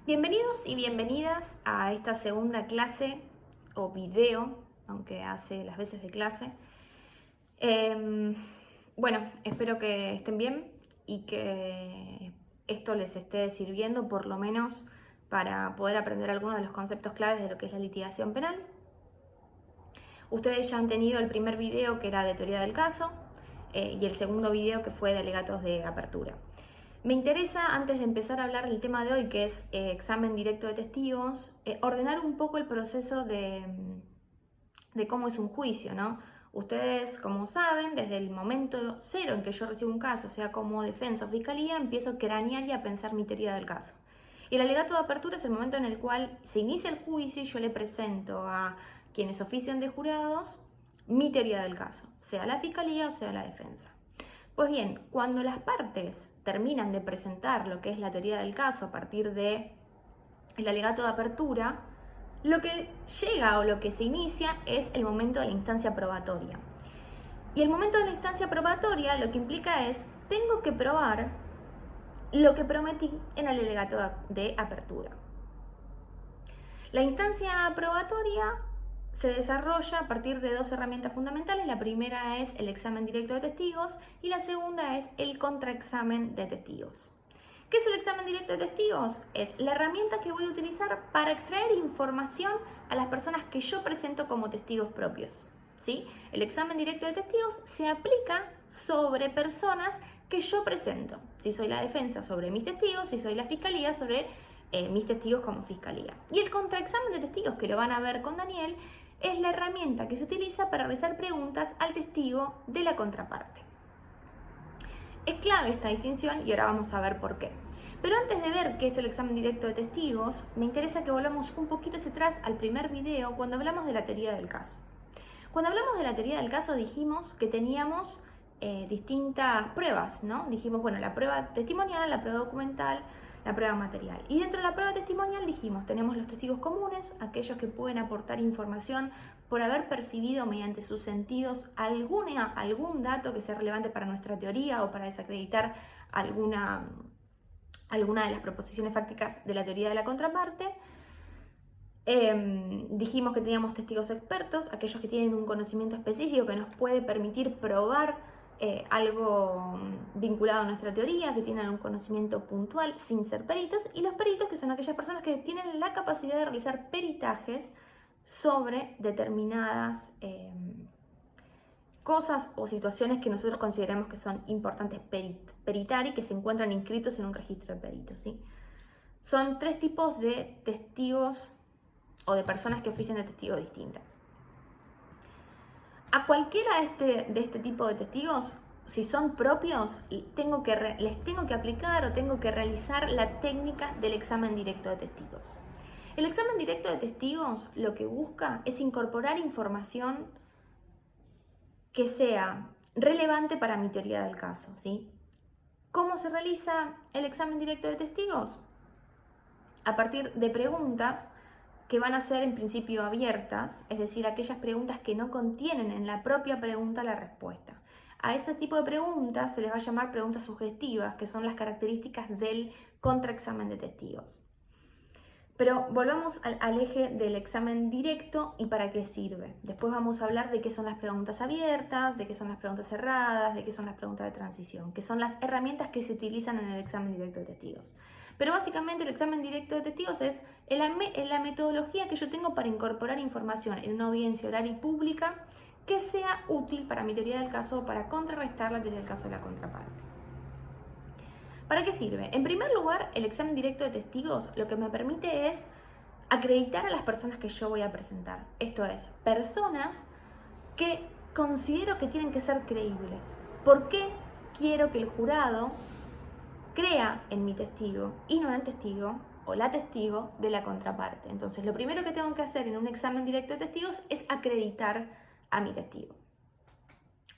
Bienvenidos y bienvenidas a esta segunda clase o video, aunque hace las veces de clase. Bueno, espero que estén bien y que esto les esté sirviendo por lo menos para poder aprender algunos de los conceptos claves de lo que es la litigación penal. Ustedes ya han tenido el primer video que era de teoría del caso y el segundo video que fue de alegatos de apertura. Me interesa, antes de empezar a hablar del tema de hoy, que es examen directo de testigos, ordenar un poco el proceso de cómo es un juicio, ¿no? Ustedes, como saben, desde el momento cero en que yo recibo un caso, sea como defensa o fiscalía, empiezo a cranear y a pensar mi teoría del caso. Y el alegato de apertura es el momento en el cual se inicia el juicio y yo le presento a quienes ofician de jurados mi teoría del caso, sea la fiscalía o sea la defensa. Pues bien, cuando las partes terminan de presentar lo que es la teoría del caso a partir del alegato de apertura, lo que llega o lo que se inicia es el momento de la instancia probatoria. Y el momento de la instancia probatoria lo que implica es, tengo que probar lo que prometí en el alegato de apertura. La instancia probatoria se desarrolla a partir de dos herramientas fundamentales. La primera es el examen directo de testigos y la segunda es el contraexamen de testigos. ¿Qué es el examen directo de testigos? Es la herramienta que voy a utilizar para extraer información a las personas que yo presento como testigos propios. ¿Sí? El examen directo de testigos se aplica sobre personas que yo presento. Si soy la defensa, sobre mis testigos; si soy la fiscalía, sobre mis testigos como fiscalía. Y el contraexamen de testigos, que lo van a ver con Daniel, es la herramienta que se utiliza para realizar preguntas al testigo de la contraparte. Es clave esta distinción y ahora vamos a ver por qué. Pero antes de ver qué es el examen directo de testigos, me interesa que volvamos un poquito hacia atrás al primer video cuando hablamos de la teoría del caso. Cuando hablamos de la teoría del caso dijimos que teníamos distintas pruebas, ¿no? Dijimos, bueno, la prueba testimonial, la prueba documental, la prueba material. Y dentro de la prueba testimonial dijimos, tenemos los testigos comunes, aquellos que pueden aportar información por haber percibido mediante sus sentidos algún dato que sea relevante para nuestra teoría o para desacreditar alguna de las proposiciones fácticas de la teoría de la contraparte. Dijimos que teníamos testigos expertos, aquellos que tienen un conocimiento específico que nos puede permitir probar algo vinculado a nuestra teoría, que tienen un conocimiento puntual sin ser peritos, y los peritos, que son aquellas personas que tienen la capacidad de realizar peritajes sobre determinadas cosas o situaciones que nosotros consideramos que son importantes peritar y que se encuentran inscritos en un registro de peritos, ¿sí? Son tres tipos de testigos o de personas que ofician de testigos distintas. A cualquiera de este tipo de testigos, si son propios, les tengo que aplicar o tengo que realizar la técnica del examen directo de testigos. El examen directo de testigos lo que busca es incorporar información que sea relevante para mi teoría del caso, ¿sí? ¿Cómo se realiza el examen directo de testigos? A partir de preguntas que van a ser en principio abiertas, es decir, aquellas preguntas que no contienen en la propia pregunta la respuesta. A ese tipo de preguntas se les va a llamar preguntas sugestivas, que son las características del contraexamen de testigos. Pero volvamos al eje del examen directo y para qué sirve. Después vamos a hablar de qué son las preguntas abiertas, de qué son las preguntas cerradas, de qué son las preguntas de transición, que son las herramientas que se utilizan en el examen directo de testigos. Pero básicamente el examen directo de testigos es la metodología que yo tengo para incorporar información en una audiencia oral y pública que sea útil para mi teoría del caso o para contrarrestar la teoría del caso de la contraparte. ¿Para qué sirve? En primer lugar, el examen directo de testigos lo que me permite es acreditar a las personas que yo voy a presentar. Esto es, personas que considero que tienen que ser creíbles. ¿Por qué quiero que el jurado crea en mi testigo y no en el testigo o la testigo de la contraparte? Entonces, lo primero que tengo que hacer en un examen directo de testigos es acreditar a mi testigo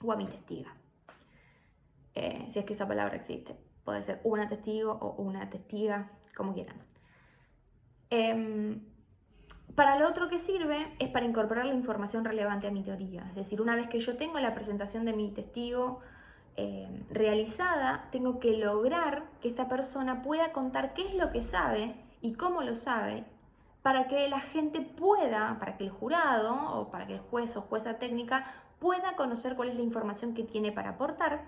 o a mi testiga, si es que esa palabra existe. Puede ser una testigo o una testiga, como quieran. Para lo otro que sirve es para incorporar la información relevante a mi teoría. Es decir, una vez que yo tengo la presentación de mi testigo realizada, tengo que lograr que esta persona pueda contar qué es lo que sabe y cómo lo sabe, para que la gente pueda, para que el jurado o para que el juez o jueza técnica pueda conocer cuál es la información que tiene para aportar.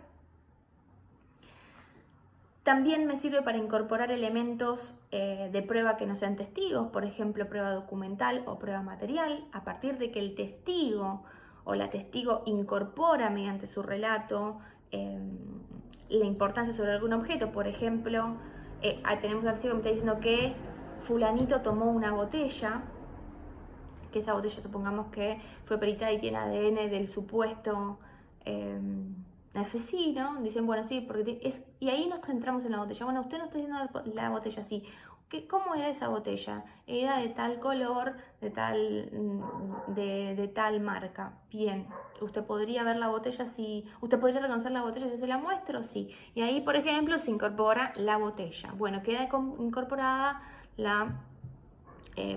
También me sirve para incorporar elementos de prueba que no sean testigos, por ejemplo, prueba documental o prueba material, a partir de que el testigo o la testigo incorpora mediante su relato la importancia sobre algún objeto. Por ejemplo, tenemos un testigo que me está diciendo que fulanito tomó una botella, que esa botella supongamos que fue peritada y tiene ADN del supuesto asesino. Dicen, bueno, sí, porque y ahí nos centramos en la botella. Bueno, usted no está diciendo la botella así. ¿Cómo era esa botella? Era de tal color, de tal marca. Bien, usted podría ver la botella si... ¿Usted podría reconocer la botella si se la muestro? Sí. Y ahí, por ejemplo, se incorpora la botella. Bueno, queda incorporada la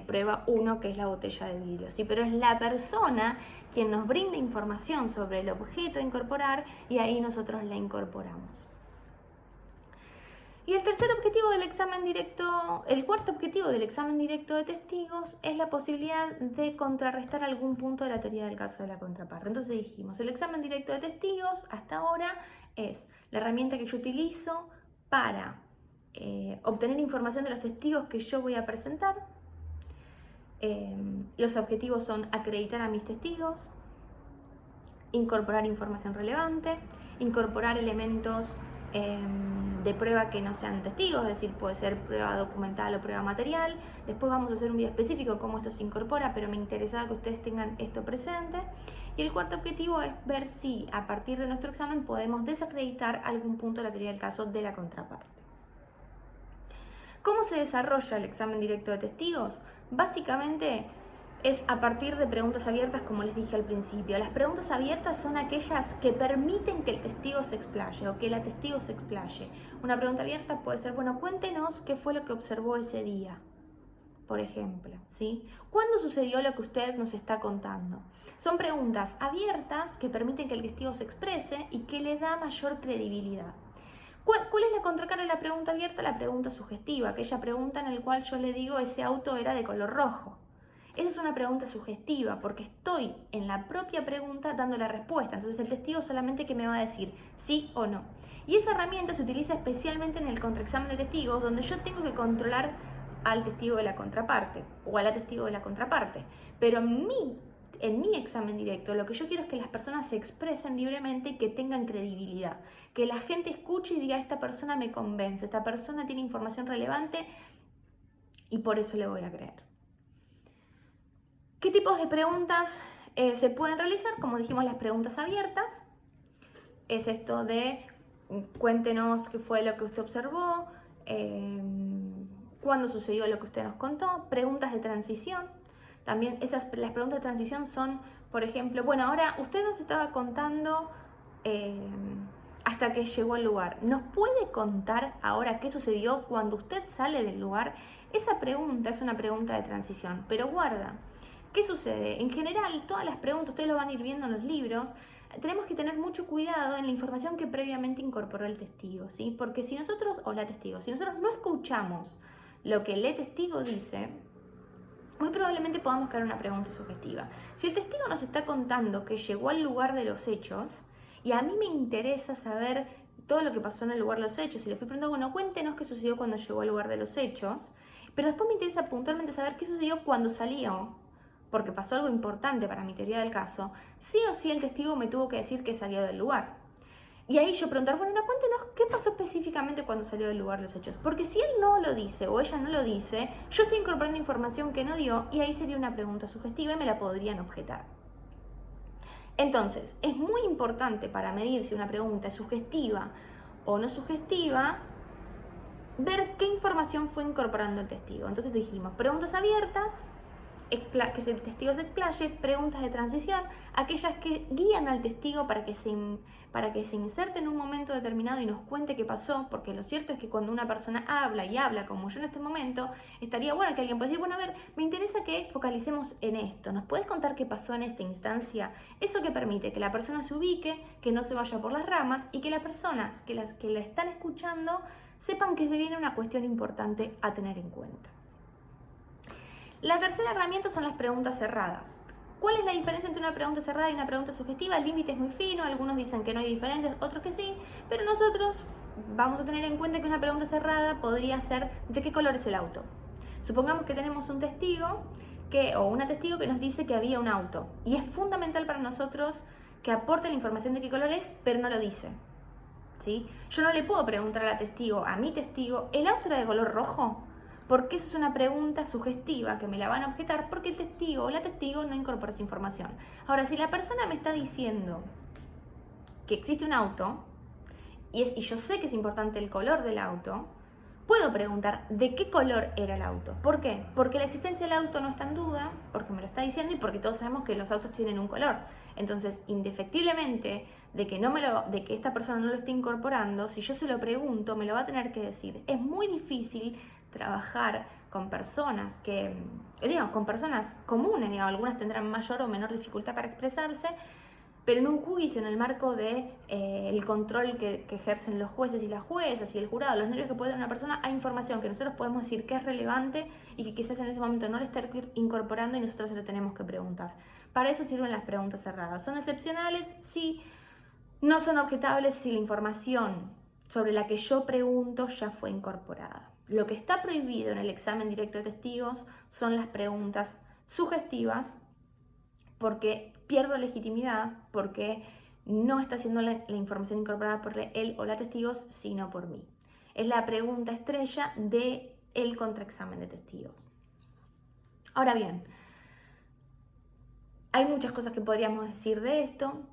prueba 1, que es la botella de vidrio, ¿sí? Pero es la persona quien nos brinda información sobre el objeto a incorporar y ahí nosotros la incorporamos. Y el tercer objetivo del examen directo, el cuarto objetivo del examen directo de testigos es la posibilidad de contrarrestar algún punto de la teoría del caso de la contraparte. Entonces dijimos, el examen directo de testigos hasta ahora es la herramienta que yo utilizo para obtener información de los testigos que yo voy a presentar. Los objetivos son acreditar a mis testigos, incorporar información relevante, incorporar elementos de prueba que no sean testigos, es decir, puede ser prueba documental o prueba material. Después vamos a hacer un video específico de cómo esto se incorpora, pero me interesaba que ustedes tengan esto presente. Y el cuarto objetivo es ver si a partir de nuestro examen podemos desacreditar algún punto de la teoría del caso de la contraparte. ¿Cómo se desarrolla el examen directo de testigos? Básicamente es a partir de preguntas abiertas, como les dije al principio. Las preguntas abiertas son aquellas que permiten que el testigo se explaye o que la testigo se explaye. Una pregunta abierta puede ser, bueno, cuéntenos qué fue lo que observó ese día, por ejemplo, ¿sí? ¿Cuándo sucedió lo que usted nos está contando? Son preguntas abiertas que permiten que el testigo se exprese y que le da mayor credibilidad. ¿Cuál es la contracara de la pregunta abierta? La pregunta sugestiva, aquella pregunta en la cual yo le digo ese auto era de color rojo. Esa es una pregunta sugestiva porque estoy en la propia pregunta dando la respuesta. Entonces el testigo solamente que me va a decir sí o no. Y esa herramienta se utiliza especialmente en el contraexamen de testigos, donde yo tengo que controlar al testigo de la contraparte o a la testigo de la contraparte. Pero en mi examen directo, lo que yo quiero es que las personas se expresen libremente y que tengan credibilidad. Que la gente escuche y diga, esta persona me convence, esta persona tiene información relevante y por eso le voy a creer. ¿Qué tipos de preguntas se pueden realizar? Como dijimos, las preguntas abiertas. Es esto de cuéntenos qué fue lo que usted observó, cuándo sucedió lo que usted nos contó. Preguntas de transición. También las preguntas de transición son, por ejemplo, bueno, ahora usted nos estaba contando hasta que llegó al lugar. ¿Nos puede contar ahora qué sucedió cuando usted sale del lugar? Esa pregunta es una pregunta de transición, pero guarda. ¿Qué sucede? En general, todas las preguntas, ustedes lo van a ir viendo en los libros, tenemos que tener mucho cuidado en la información que previamente incorporó el testigo, ¿sí? Porque si nosotros, o la testigo, si nosotros no escuchamos lo que el testigo dice, muy probablemente podamos caer en una pregunta sugestiva. Si el testigo nos está contando que llegó al lugar de los hechos, y a mí me interesa saber todo lo que pasó en el lugar de los hechos, y le fui preguntando, bueno, cuéntenos qué sucedió cuando llegó al lugar de los hechos, pero después me interesa puntualmente saber qué sucedió cuando salió, porque pasó algo importante para mi teoría del caso, sí o sí el testigo me tuvo que decir que salió del lugar. Y ahí yo preguntar, bueno, cuéntenos qué pasó específicamente cuando salió del lugar de los hechos. Porque si él no lo dice o ella no lo dice, yo estoy incorporando información que no dio y ahí sería una pregunta sugestiva y me la podrían objetar. Entonces, es muy importante para medir si una pregunta es sugestiva o no sugestiva, ver qué información fue incorporando el testigo. Entonces dijimos, preguntas abiertas, que el testigo se explaye, preguntas de transición, aquellas que guían al testigo para que se inserte en un momento determinado y nos cuente qué pasó, porque lo cierto es que cuando una persona habla y habla como yo en este momento, estaría bueno que alguien pueda decir, bueno, a ver, me interesa que focalicemos en esto, ¿nos puedes contar qué pasó en esta instancia? Eso que permite que la persona se ubique, que no se vaya por las ramas y que las personas que la están escuchando sepan que se viene una cuestión importante a tener en cuenta. La tercera herramienta son las preguntas cerradas. ¿Cuál es la diferencia entre una pregunta cerrada y una pregunta sugestiva? El límite es muy fino, algunos dicen que no hay diferencias, otros que sí, pero nosotros vamos a tener en cuenta que una pregunta cerrada podría ser ¿de qué color es el auto? Supongamos que tenemos un testigo o una testigo que nos dice que había un auto y es fundamental para nosotros que aporte la información de qué color es, pero no lo dice. ¿Sí? Yo no le puedo preguntar a mi testigo, ¿el auto era de color rojo? Porque eso es una pregunta sugestiva que me la van a objetar porque el testigo o la testigo no incorpora esa información. Ahora, si la persona me está diciendo que existe un auto y yo sé que es importante el color del auto, puedo preguntar de qué color era el auto. ¿Por qué? Porque la existencia del auto no está en duda, porque me lo está diciendo y porque todos sabemos que los autos tienen un color. Entonces, indefectiblemente de que esta persona no lo esté incorporando, si yo se lo pregunto, me lo va a tener que decir. Es muy difícil trabajar con personas con personas comunes, algunas tendrán mayor o menor dificultad para expresarse, pero en un juicio, en el marco de el control que ejercen los jueces y las juezas y el jurado, los nervios que puede tener una persona, hay información que nosotros podemos decir que es relevante y que quizás en ese momento no le está incorporando y nosotros se lo tenemos que preguntar. Para eso sirven las preguntas cerradas. ¿Son excepcionales? Sí. No son objetables si la información sobre la que yo pregunto ya fue incorporada. Lo que está prohibido en el examen directo de testigos son las preguntas sugestivas, porque pierdo legitimidad, porque no está siendo la información incorporada por él o la testigos, sino por mí. Es la pregunta estrella del contraexamen de testigos. Ahora bien, hay muchas cosas que podríamos decir de esto,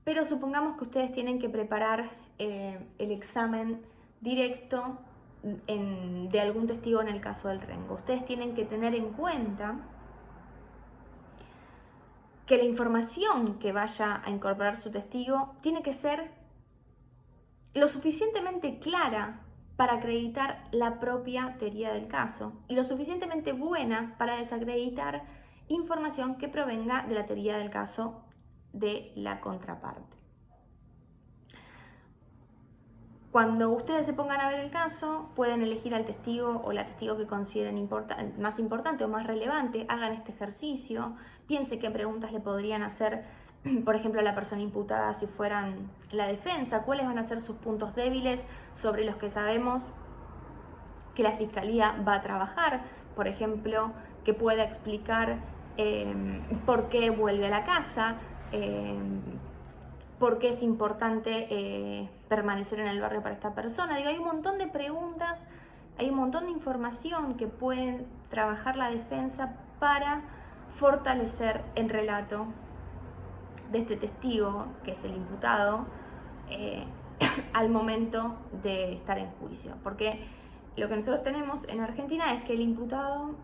pero supongamos que ustedes tienen que preparar el examen directo de algún testigo en el caso del Rengo. Ustedes tienen que tener en cuenta que la información que vaya a incorporar su testigo tiene que ser lo suficientemente clara para acreditar la propia teoría del caso y lo suficientemente buena para desacreditar información que provenga de la teoría del caso de la contraparte. Cuando ustedes se pongan a ver el caso, pueden elegir al testigo o la testigo que consideren más importante o más relevante, hagan este ejercicio, piensen qué preguntas le podrían hacer, por ejemplo, a la persona imputada si fueran la defensa, cuáles van a ser sus puntos débiles sobre los que sabemos que la fiscalía va a trabajar, por ejemplo, que pueda explicar por qué vuelve a la casa, por qué es importante permanecer en el barrio para esta persona. Hay un montón de preguntas, hay un montón de información que pueden trabajar la defensa para fortalecer el relato de este testigo, que es el imputado, al momento de estar en juicio. Porque lo que nosotros tenemos en Argentina es que el imputado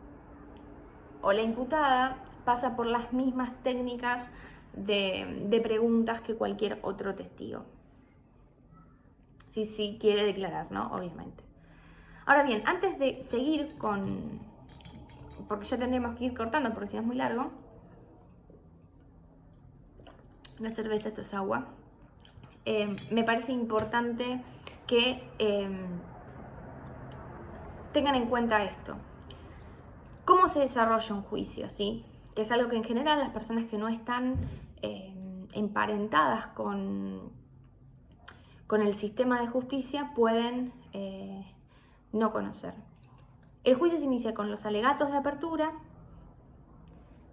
o la imputada pasa por las mismas técnicas de preguntas que cualquier otro testigo. Si quiere declarar, ¿no? Obviamente. Ahora bien, antes de seguir porque ya tendremos que ir cortando porque si no es muy largo. La cerveza, esto es agua. Me parece importante que tengan en cuenta esto. ¿Cómo se desarrolla un juicio? ¿Sí? Que es algo que en general las personas que no están emparentadas con el sistema de justicia pueden no conocer. El juicio se inicia con los alegatos de apertura.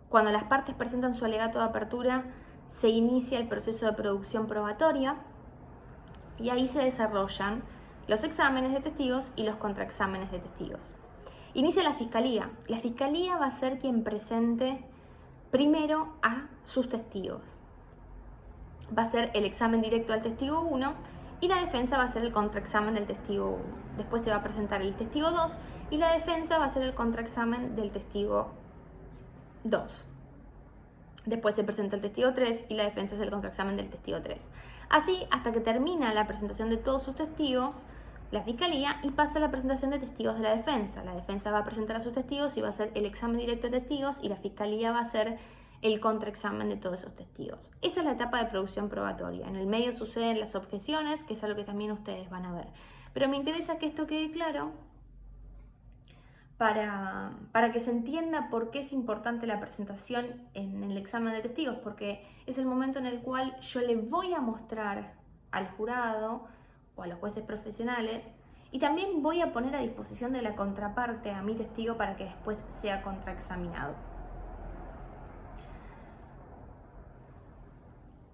Cuando las partes presentan su alegato de apertura, se inicia el proceso de producción probatoria y ahí se desarrollan los exámenes de testigos y los contraexámenes de testigos. Inicia la fiscalía. La fiscalía va a ser quien presente primero a sus testigos. Va a ser el examen directo al testigo 1 y la defensa va a ser el contraexamen del testigo 1. Después se va a presentar el testigo 2 y la defensa va a ser el contraexamen del testigo 2. Después se presenta el testigo 3 y la defensa es el contraexamen del testigo 3. Así hasta que termina la presentación de todos sus testigos, la fiscalía, y pasa a la presentación de testigos de la defensa. La defensa va a presentar a sus testigos y va a hacer el examen directo de testigos y la fiscalía va a hacer el contraexamen de todos esos testigos. Esa es la etapa de producción probatoria. En el medio suceden las objeciones, que es algo que también ustedes van a ver. Pero me interesa que esto quede claro para que se entienda por qué es importante la presentación en el examen de testigos, porque es el momento en el cual yo le voy a mostrar al jurado o a los jueces profesionales, y también voy a poner a disposición de la contraparte a mi testigo para que después sea contraexaminado.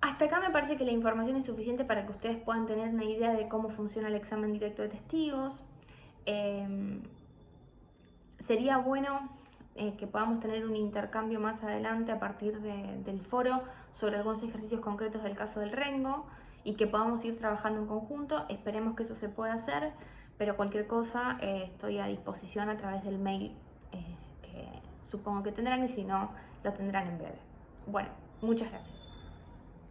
Hasta acá me parece que la información es suficiente para que ustedes puedan tener una idea de cómo funciona el examen directo de testigos. Sería bueno que podamos tener un intercambio más adelante a partir del foro sobre algunos ejercicios concretos del caso del Rengo y que podamos ir trabajando en conjunto. Esperemos que eso se pueda hacer, pero cualquier cosa estoy a disposición a través del mail que supongo que tendrán, y si no, lo tendrán en breve. Bueno, muchas gracias.